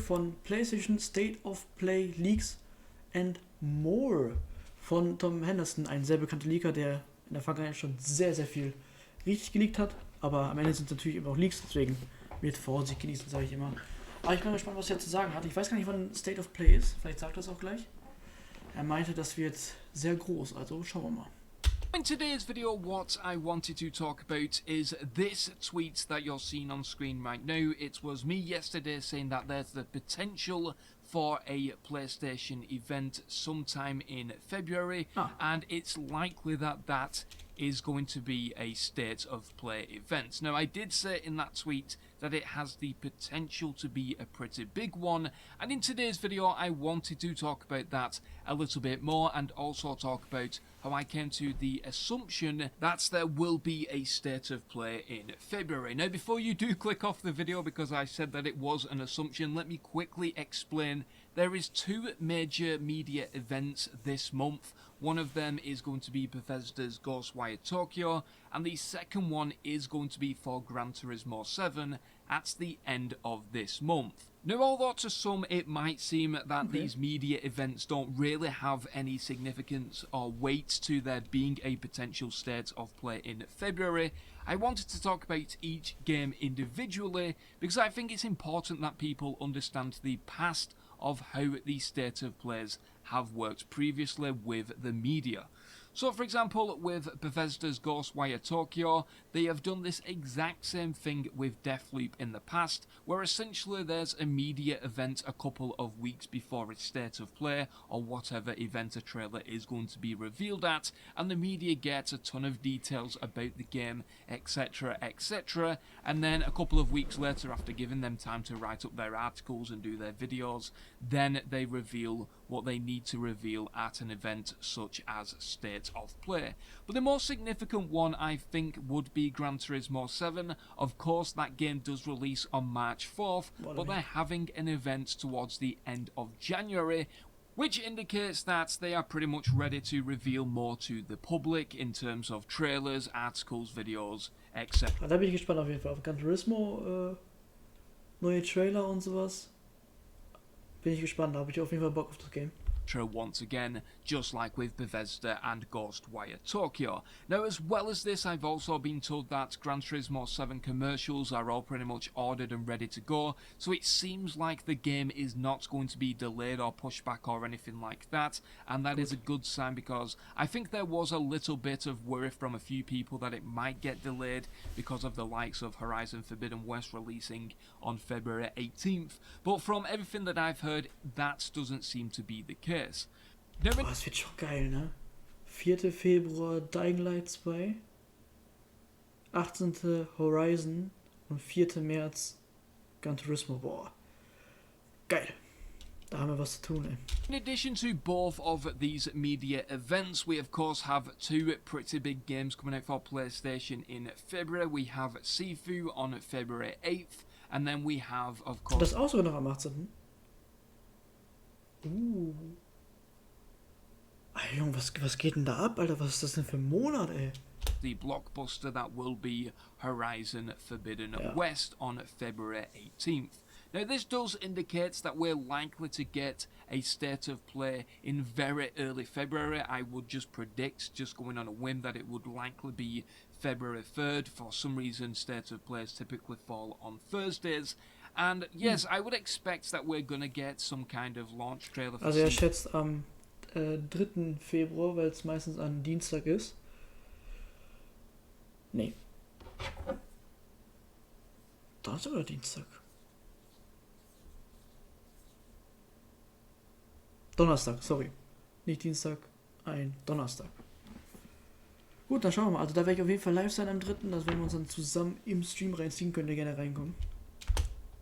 von PlayStation State of Play Leaks and More von Tom Henderson, ein sehr bekannter Leaker, der in der Vergangenheit schon sehr, sehr viel richtig geleakt hat, aber am Ende sind es natürlich immer auch Leaks, deswegen mit Vorsicht genießen, sage ich immer. Aber ich bin gespannt, was er zu sagen hat. Ich weiß gar nicht, wann State of Play ist, vielleicht sagt er es auch gleich. Er meinte, das wird sehr groß, also schauen wir mal. In today's video, what I wanted to talk about is this tweet that you're seeing on screen right now. It was me yesterday saying that there's the potential for a PlayStation event sometime in February, and it's likely that that is going to be a State of Play event. Now, I did say in that tweet that it has the potential to be a pretty big one, and in today's video I wanted to talk about that a little bit more and also talk about how I came to the assumption that there will be a State of Play in February. Now, before you do click off the video because I said that it was an assumption, let me quickly explain. There is two major media events this month. One of them is going to be Bethesda's Ghostwire Tokyo, and the second one is going to be for Gran Turismo 7 at the end of this month. Now, although to some it might seem that these media events don't really have any significance or weight to there being a potential State of Play in February, I wanted to talk about each game individually because I think it's important that people understand the past of how the State of Plays have worked previously with the media. So, for example, with Bethesda's Ghostwire Tokyo, they have done this exact same thing with Deathloop in the past, where essentially there's a media event a couple of weeks before its State of Play, or whatever event a trailer is going to be revealed at, and the media gets a ton of details about the game, etc, etc, and then a couple of weeks later, after giving them time to write up their articles and do their videos, then they reveal what they need to reveal at an event such as State of Play. But the most significant one I think would be Gran Turismo 7. Of course, that game does release on March 4th, but they're having an event towards the end of January, which indicates that they are pretty much ready to reveal more to the public in terms of trailers, articles, videos, etc. Da bin ich gespannt auf jeden Fall. Auf Gran Turismo, neue Trailer und sowas. Bin ich gespannt, da habe ich auf jeden Fall Bock auf das Game. Once again, just like with Bethesda and Ghostwire Tokyo. Now, as well as this, I've also been told that Gran Turismo 7 commercials are all pretty much ordered and ready to go, so it seems like the game is not going to be delayed or pushed back or anything like that, and that is a good sign because I think there was a little bit of worry from a few people that it might get delayed because of the likes of Horizon Forbidden West releasing on February 18th, but from everything that I've heard, that doesn't seem to be the case. Boah, das wird schon geil, ne? 4. Februar Dying Light 2, 18. Horizon und 4. März Gran Turismo. Boah, geil. Da haben wir was zu tun, ey. In addition to both of these media events, we of course have two pretty big games coming out for PlayStation in February. We have Sifu on February 8th, and then we have, of course... Das ist auch sogar noch am 18. Ey, Junge, was geht denn da ab, Alter? Was ist das denn für ein Monat, ey? The blockbuster that will be Horizon Forbidden West on February 18th. Now, this does indicate that we're likely to get a State of Play in very early February. I would just predict, just going on a whim, that it would likely be February 3rd. For some reason, State of Plays typically fall on Thursdays. And yes, I would expect that we're going to get some kind of launch trailer. Also er schätzt am 3. Februar, weil es meistens an Dienstag ist. Nee. Donnerstag oder Dienstag? Donnerstag, sorry. Nicht Dienstag, ein Donnerstag. Gut, dann schauen wir mal. Also da werde ich auf jeden Fall live sein am 3. Das werden wir uns dann zusammen im Stream reinziehen. Könnt ihr gerne reinkommen.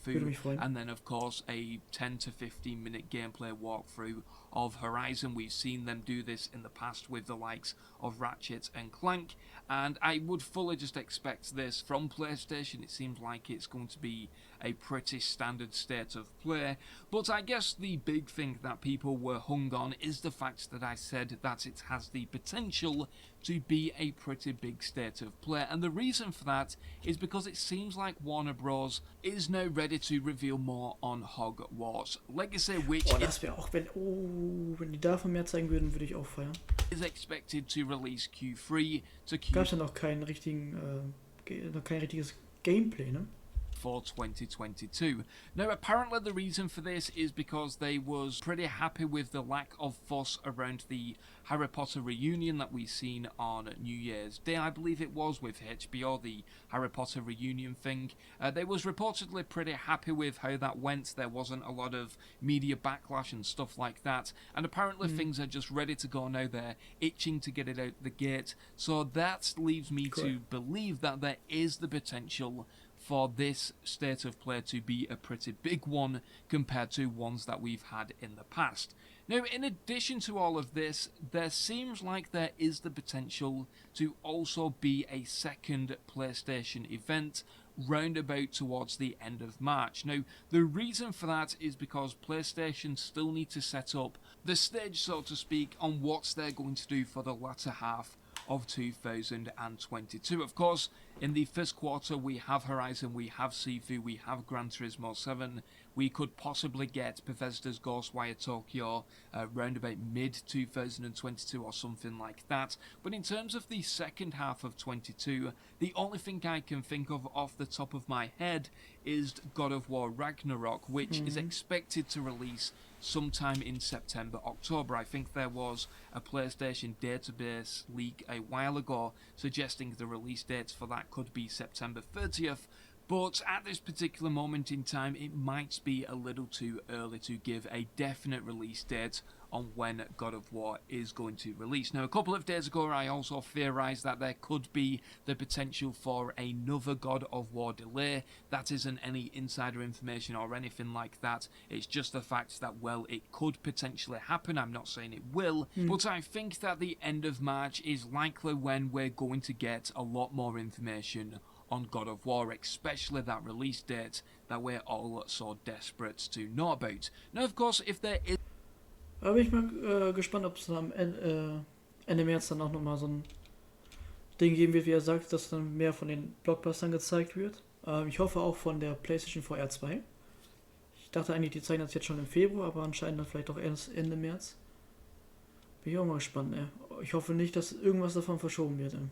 Würde mich freuen. And then of course a 10 to 15 minute gameplay walkthrough of Horizon. We've seen them do this in the past with the likes of Ratchet and Clank, and I would fully just expect this from PlayStation. It seems like it's going to be a pretty standard state of play. But I guess the big thing that people were hung on is the fact that I said that it has the potential to be a pretty big state of play, and the reason for that is because it seems like Warner Bros. Is now ready to reveal more on Hogwarts Legacy, which das wäre auch, wenn die davon mehr zeigen würden, würde ich auch feiern. is expected to release Q3 to Q4. Gab's ja noch kein richtiges Gameplay, ne? For 2022. Now apparently the reason for this is because they was pretty happy with the lack of fuss around the Harry Potter reunion that we seen on New Year's Day, I believe it was, with HBO, the Harry Potter reunion thing. They was reportedly pretty happy with how that went. There wasn't a lot of media backlash and stuff like that, and apparently things are just ready to go now. They're itching to get it out the gate, so that leaves me to believe that there is the potential for this state of play to be a pretty big one compared to ones that we've had in the past. Now, in addition to all of this, there seems like there is the potential to also be a second PlayStation event roundabout towards the end of March. Now, the reason for that is because PlayStation still need to set up the stage, so to speak, on what they're going to do for the latter half of 2022. Of course, in the first quarter we have Horizon, we have Sifu, we have Gran Turismo 7, we could possibly get Bethesda's Ghostwire Tokyo round about mid-2022 or something like that. But in terms of the second half of 22, the only thing I can think of off the top of my head is God of War Ragnarok, which is expected to release sometime in September, October. I think there was a PlayStation database leak a while ago suggesting the release date for that could be September 30th, but at this particular moment in time it might be a little too early to give a definite release date on when God of War is going to release. Now, a couple of days ago I also theorised that there could be the potential for another God of War delay. That isn't any insider information or anything like that. It's just the fact that, well, it could potentially happen. I'm not saying it will, but I think that the end of March is likely when we're going to get a lot more information on God of War, especially that release date that we're all so desperate to know about. Now, of course, if there is... Da bin ich mal gespannt, ob es dann am Ende März dann auch nochmal so ein Ding geben wird, wie er sagt, dass dann mehr von den Blockbustern gezeigt wird. Ich hoffe auch von der PlayStation VR 2. Ich dachte eigentlich, die zeigen das jetzt schon im Februar, aber anscheinend dann vielleicht auch erst Ende März. Bin ich auch mal gespannt, ey. Ich hoffe nicht, dass irgendwas davon verschoben wird, ey.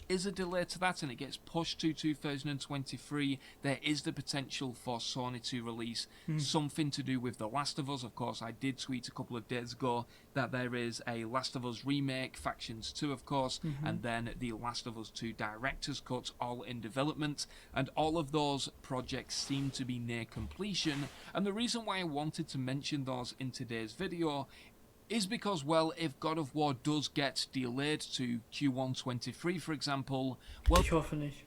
Is a delay to that and it gets pushed to 2023, there is the potential for Sony to release something to do with The Last of Us. Of course, I did tweet a couple of days ago that there is a Last of Us remake, Factions 2 of course, and then the Last of Us 2 Director's Cut, all in development, and all of those projects seem to be near completion. And the reason why I wanted to mention those in today's video is because, well, if God of War does get delayed to Q1 23, for example, well, ich hoffe nicht.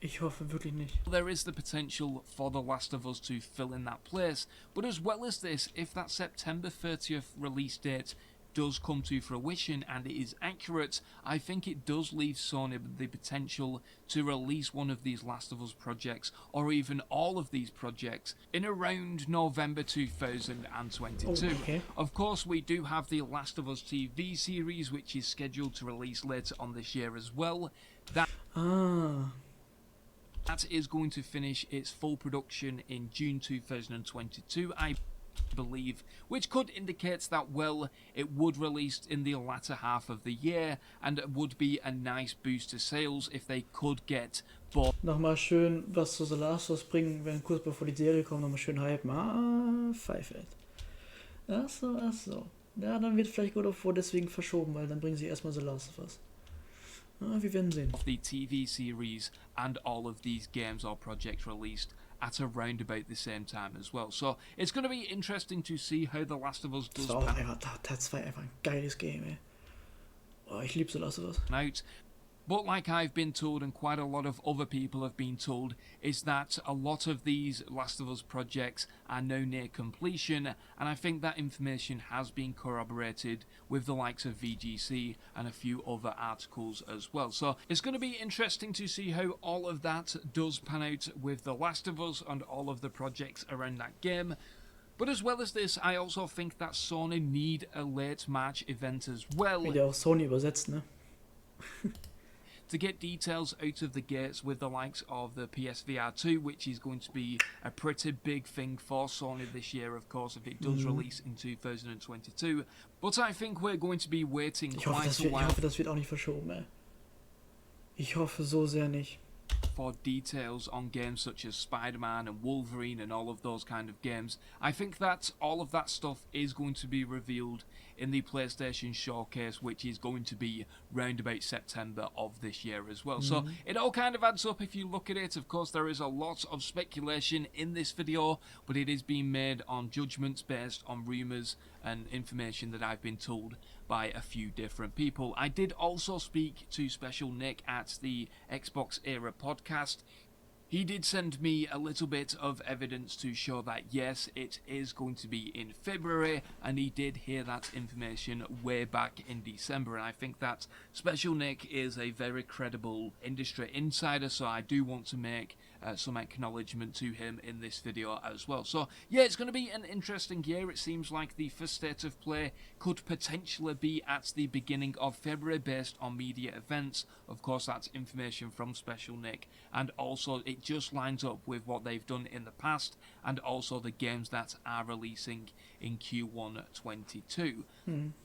Ich hoffe wirklich nicht. There is the potential for The Last of Us to fill in that place. But as well as this, if that September 30th release date does come to fruition and it is accurate, I think it does leave Sony the potential to release one of these Last of Us projects, or even all of these projects, in around November 2022. Oh, okay. Of course, we do have the Last of Us TV series, which is scheduled to release later on this year as well. That is going to finish its full production in June 2022, I believe, which could indicate that, well, it would release in the latter half of the year, and it would be a nice boost to sales if they could get both. Nochmal schön was zu The Last of Us bringen, wenn kurz bevor die Serie kommt, nochmal schön hypen. Pfeifeld. Ach so. Ja, dann wird vielleicht God of War deswegen verschoben, weil dann bringen sie erstmal The Last of Us. Wir werden sehen. The TV series and all of these games or projects released at around about the same time as well. So it's going to be interesting to see how The Last of Us does Teil 2 einfach ein geiles Game, ey. Oh, ich liebe The Last of Us. Out. But like I've been told, and quite a lot of other people have been told, is that a lot of these Last of Us projects are now near completion, and I think that information has been corroborated with the likes of VGC and a few other articles as well. So it's going to be interesting to see how all of that does pan out with The Last of Us and all of the projects around that game. But as well as this, I also think that Sony need a late March event as well. Wie der auch Sony übersetzt, ne? To get details out of the gates with the likes of the PSVR 2, which is going to be a pretty big thing for Sony this year, of course, if it does release in 2022. But I think we're going to be waiting Ich hoffe, quite a while. Ich hoffe, das wird auch nicht verschoben, ey. Ich hoffe so sehr nicht. For details on games such as Spider-Man and Wolverine and all of those kind of games. I think that all of that stuff is going to be revealed in the PlayStation Showcase, which is going to be round about September of this year as well. So it all kind of adds up if you look at it. Of course, there is a lot of speculation in this video, but it is being made on judgments based on rumours and information that I've been told by a few different people. I did also speak to Special Nick at the Xbox Era podcast. He did send me a little bit of evidence to show that yes, it is going to be in February, and he did hear that information way back in December, and I think that Special Nick is a very credible industry insider, so I do want to make some acknowledgement to him in this video as well. So yeah, it's going to be an interesting year. It seems like the first state of play could potentially be at the beginning of February based on media events. Of course, that's information from Special Nick, and also it just lines up with what they've done in the past and also the games that are releasing in Q1 22.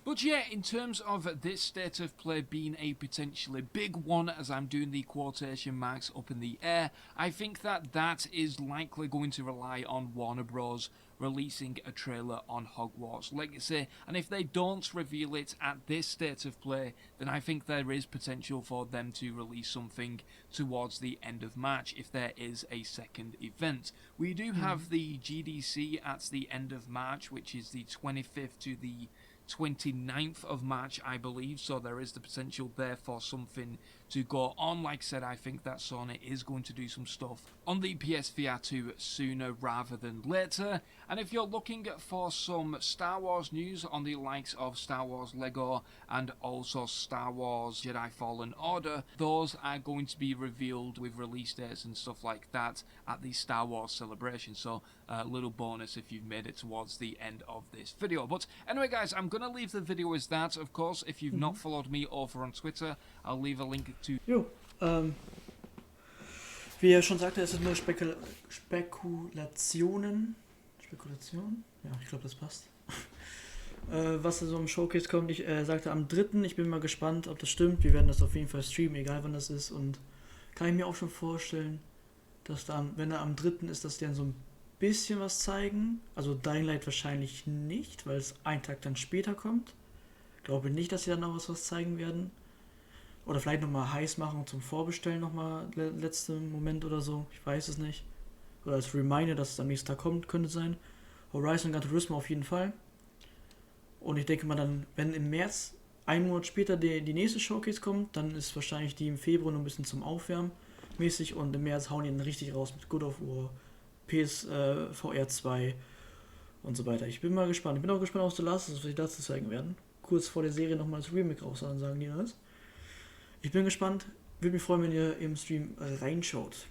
But yeah, in terms of this state of play being a potentially big one, as I'm doing the quotation marks up in the air, I think that that is likely going to rely on Warner Bros. Releasing a trailer on Hogwarts Legacy, and if they don't reveal it at this state of play, then I think there is potential for them to release something towards the end of March if there is a second event. We do have the GDC at the end of March, which is the 25th to the 29th of March, I believe, so there is the potential there for something to go on. Like I said, I think that Sony is going to do some stuff on the PSVR 2 sooner rather than later. And if you're looking for some Star Wars news on the likes of Star Wars Lego and also Star Wars Jedi Fallen Order, those are going to be revealed with release dates and stuff like that at the Star Wars Celebration. So a little bonus if you've made it towards the end of this video. But anyway guys, I'm going to leave the video as that. Of course, if you've not followed me over on Twitter, I'll leave a link to... Jo, wie er schon sagte, es sind nur Spekulationen. Spekulation? Ja, ich glaube, das passt. Was so im Showcase kommt, ich sagte am 3. Ich bin mal gespannt, ob das stimmt. Wir werden das auf jeden Fall streamen, egal wann das ist. Und kann ich mir auch schon vorstellen, dass da, wenn er am 3. ist, dass die dann so ein bisschen was zeigen. Also Dying Light wahrscheinlich nicht, weil es einen Tag dann später kommt. Glaube nicht, dass sie dann noch was zeigen werden. Oder vielleicht nochmal heiß machen zum Vorbestellen nochmal letzten Moment oder so. Ich weiß es nicht. Oder als Reminder, dass es am nächsten Tag kommt, könnte sein. Horizon und Gran Turismo auf jeden Fall. Und ich denke mal dann, wenn im März, einen Monat später die nächste Showcase kommt, dann ist wahrscheinlich die im Februar noch ein bisschen zum Aufwärmen mäßig. Und im März hauen die dann richtig raus mit God of War, PSVR 2 und so weiter. Ich bin mal gespannt. Ich bin auch gespannt auf The Last of Us, was sie dazu zeigen werden. Kurz vor der Serie nochmal das Remake raus, dann sagen die das. Ich bin gespannt. Würde mich freuen, wenn ihr im Stream reinschaut.